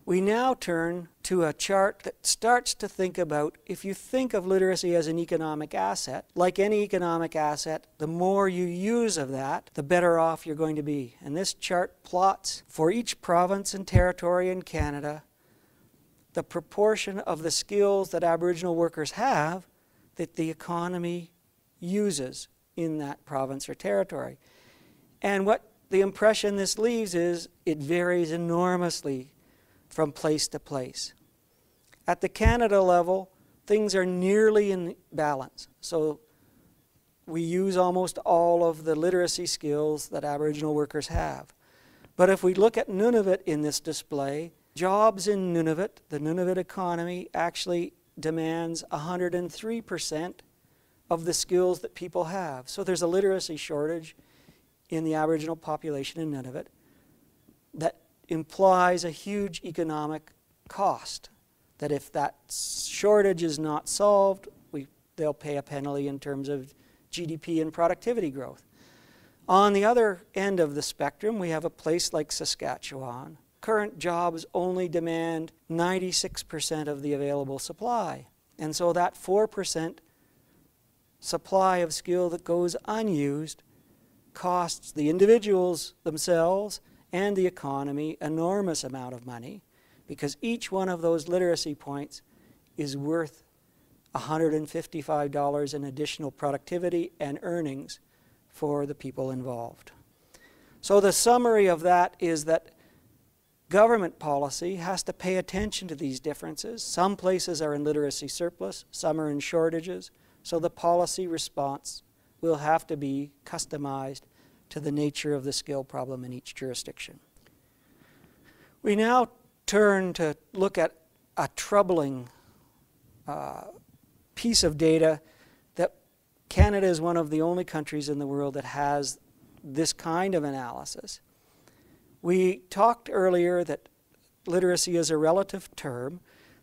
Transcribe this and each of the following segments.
We now turn to a chart that starts to think about, if you think of literacy as an economic asset, like any economic asset, the more you use of that, the better off you're going to be. And this chart plots for each province and territory in Canada the proportion of the skills that Aboriginal workers have that the economy uses in that province or territory. And what the impression this leaves is it varies enormously from place to place. At the Canada level, things are nearly in balance. So we use almost all of the literacy skills that Aboriginal workers have. But if we look at Nunavut in this display, jobs in Nunavut, the Nunavut economy actually demands 103% of the skills that people have. So there's a literacy shortage in the Aboriginal population in Nunavut that implies a huge economic cost, that if that shortage is not solved, they'll pay a penalty in terms of GDP and productivity growth. On the other end of the spectrum, we have a place like Saskatchewan. Current jobs only demand 96% of the available supply. And so that 4% supply of skill that goes unused costs the individuals themselves and the economy enormous amount of money, because each one of those literacy points is worth $155 in additional productivity and earnings for the people involved. So the summary of that is that government policy has to pay attention to these differences. Some places are in literacy surplus, some are in shortages, so the policy response will have to be customized to the nature of the skill problem in each jurisdiction. We now turn to look at a troubling piece of data that Canada is one of the only countries in the world that has this kind of analysis. We talked earlier that literacy is a relative term,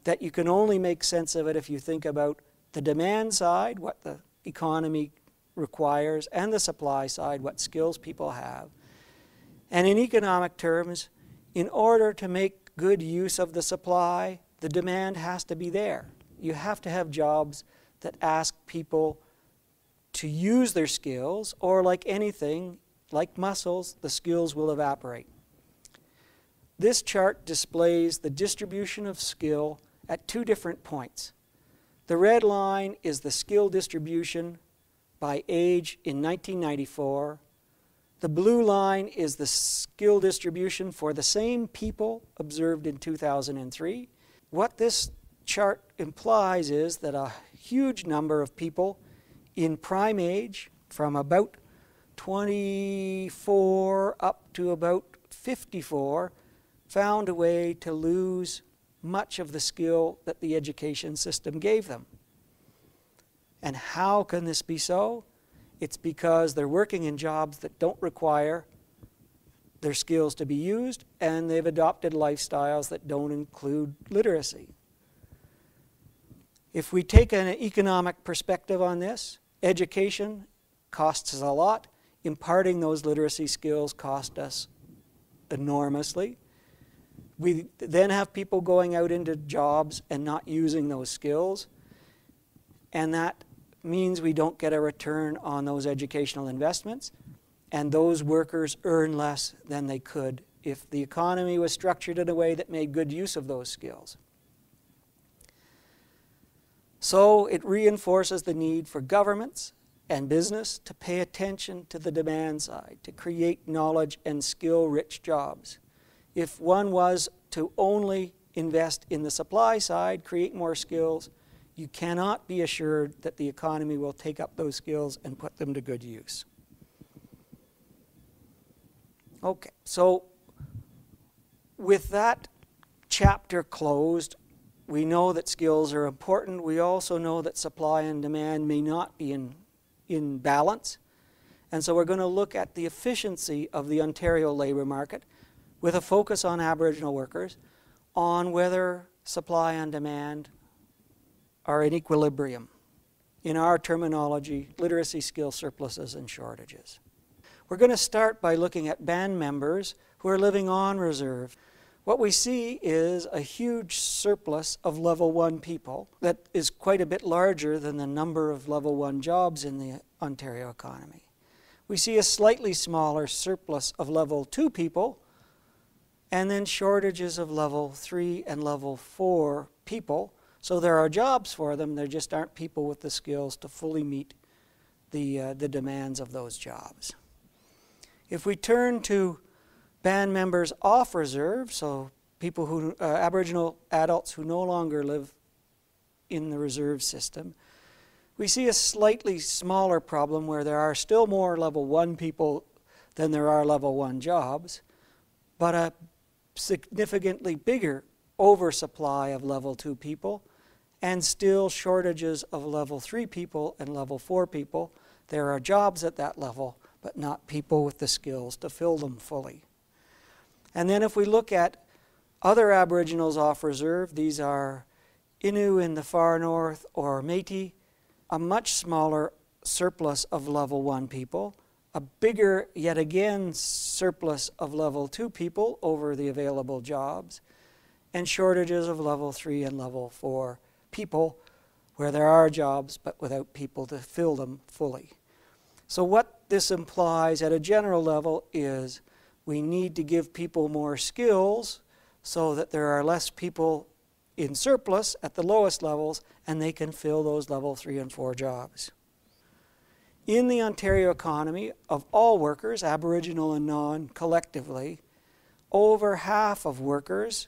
that you can only make sense of it if you think about the demand side, what the economy requires, and the supply side, what skills people have. And in economic terms, in order to make good use of the supply, the demand has to be there. You have to have jobs that ask people to use their skills, or like anything, like muscles, the skills will evaporate. This chart displays the distribution of skill at two different points. The red line is the skill distribution by age in 1994. The blue line is the skill distribution for the same people observed in 2003. What this chart implies is that a huge number of people in prime age, from about 24 up to about 54, found a way to lose much of the skill that the education system gave them. And how can this be so? It's because they're working in jobs that don't require their skills to be used, and they've adopted lifestyles that don't include literacy. If we take an economic perspective on this, education costs us a lot. Imparting those literacy skills cost us enormously. We then have people going out into jobs and not using those skills, and that means we don't get a return on those educational investments, and those workers earn less than they could if the economy was structured in a way that made good use of those skills. So it reinforces the need for governments and business to pay attention to the demand side, to create knowledge and skill-rich jobs. If one was to only invest in the supply side, create more skills, you cannot be assured that the economy will take up those skills and put them to good use. Okay, so with that chapter closed, we know that skills are important. We also know that supply and demand may not be in balance. And so we're going to look at the efficiency of the Ontario labour market with a focus on Aboriginal workers, on whether supply and demand are in equilibrium. In our terminology, literacy skill surpluses and shortages. We're going to start by looking at band members who are living on reserve. what we see is a huge surplus of level 1 people that is quite a bit larger than the number of level 1 jobs in the Ontario economy. We see a slightly smaller surplus of level 2 people, and then shortages of level 3 and level 4 people. So there are jobs for them, there just aren't people with the skills to fully meet the demands of those jobs. If we turn to band members off reserve, so people who, Aboriginal adults who no longer live in the reserve system, we see a slightly smaller problem where there are still more level 1 people than there are level 1 jobs, but a significantly bigger oversupply of level 2 people and still shortages of level 3 people and level 4 people. There are jobs at that level, but not people with the skills to fill them fully. And then if we look at other Aboriginals off reserve, these are Innu in the far north or Métis, a much smaller surplus of level 1 people, a bigger, yet again, surplus of level 2 people over the available jobs, and shortages of level 3 and level 4 people where there are jobs but without people to fill them fully. So what this implies at a general level is we need to give people more skills so that there are less people in surplus at the lowest levels and they can fill those level 3 and 4 jobs. In the Ontario economy, of all workers, Aboriginal and non collectively, over half of workers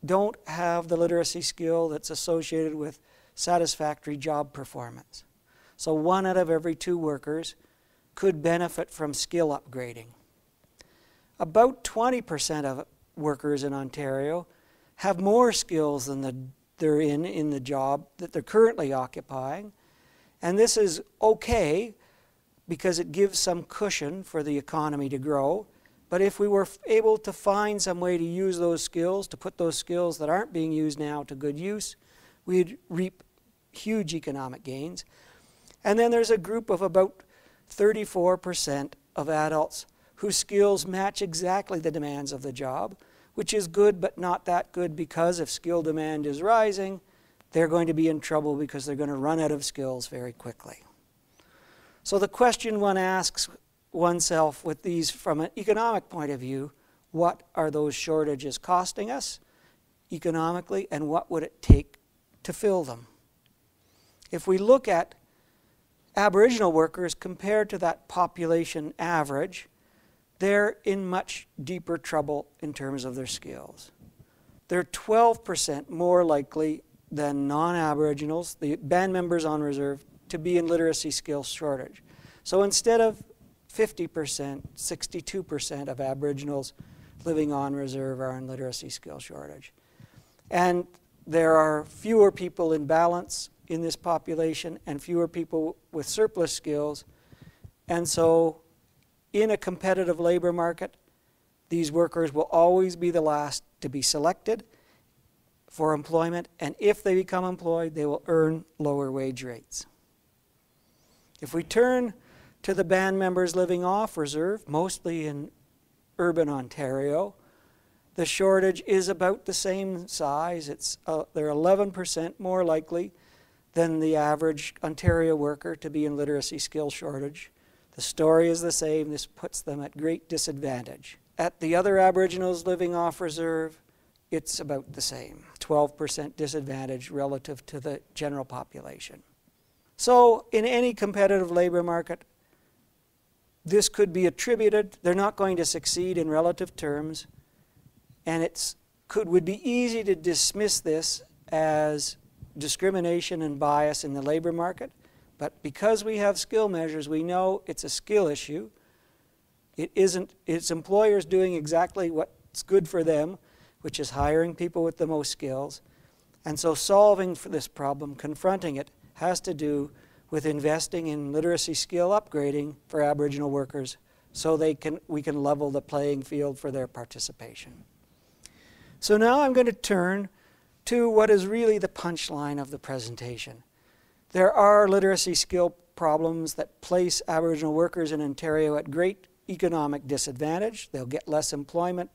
don't have the literacy skill that's associated with satisfactory job performance. So 1 out of every 2 workers could benefit from skill upgrading. About 20% of workers in Ontario have more skills than they're in the job that they're currently occupying. And this is okay because it gives some cushion for the economy to grow. But if we were able to find some way to use those skills, to put those skills that aren't being used now to good use, we'd reap huge economic gains. And then there's a group of about 34% of adults whose skills match exactly the demands of the job, which is good but not that good because if skill demand is rising, they're going to be in trouble because they're going to run out of skills very quickly. So the question one asks oneself with these from an economic point of view, what are those shortages costing us economically and what would it take to fill them? If we look at Aboriginal workers compared to that population average, they're in much deeper trouble in terms of their skills. They're 12% more likely than non-Aboriginals, the band members on reserve, to be in literacy skills shortage. So instead of 50%, 62% of Aboriginals living on reserve are in literacy skill shortage. And there are fewer people in balance in this population and fewer people with surplus skills. And so in a competitive labor market, these workers will always be the last to be selected for employment, and if they become employed, they will earn lower wage rates. If we turn to the band members living off reserve, mostly in urban Ontario, the shortage is about the same size. They're 11% more likely than the average Ontario worker to be in literacy skill shortage. The story is the same. This puts them at great disadvantage. At the other Aboriginals living off reserve, it's about the same, 12% disadvantage relative to the general population. So in any competitive labor market, this could be attributed, they're not going to succeed in relative terms, and it would be easy to dismiss this as discrimination and bias in the labor market, but because we have skill measures, we know it's a skill issue. It's employers doing exactly what's good for them, which is hiring people with the most skills. And so solving for this problem, confronting it, has to do with investing in literacy skill upgrading for Aboriginal workers so we can level the playing field for their participation. So now I'm going to turn to what is really the punchline of the presentation. There are literacy skill problems that place Aboriginal workers in Ontario at great economic disadvantage. They'll get less employment.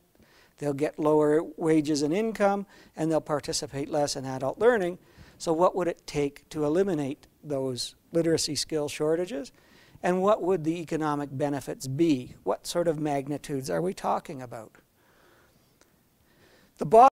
they'll get lower wages and income, and they'll participate less in adult learning. So what would it take to eliminate those literacy skill shortages? And what would the economic benefits be? What sort of magnitudes are we talking about? The bottom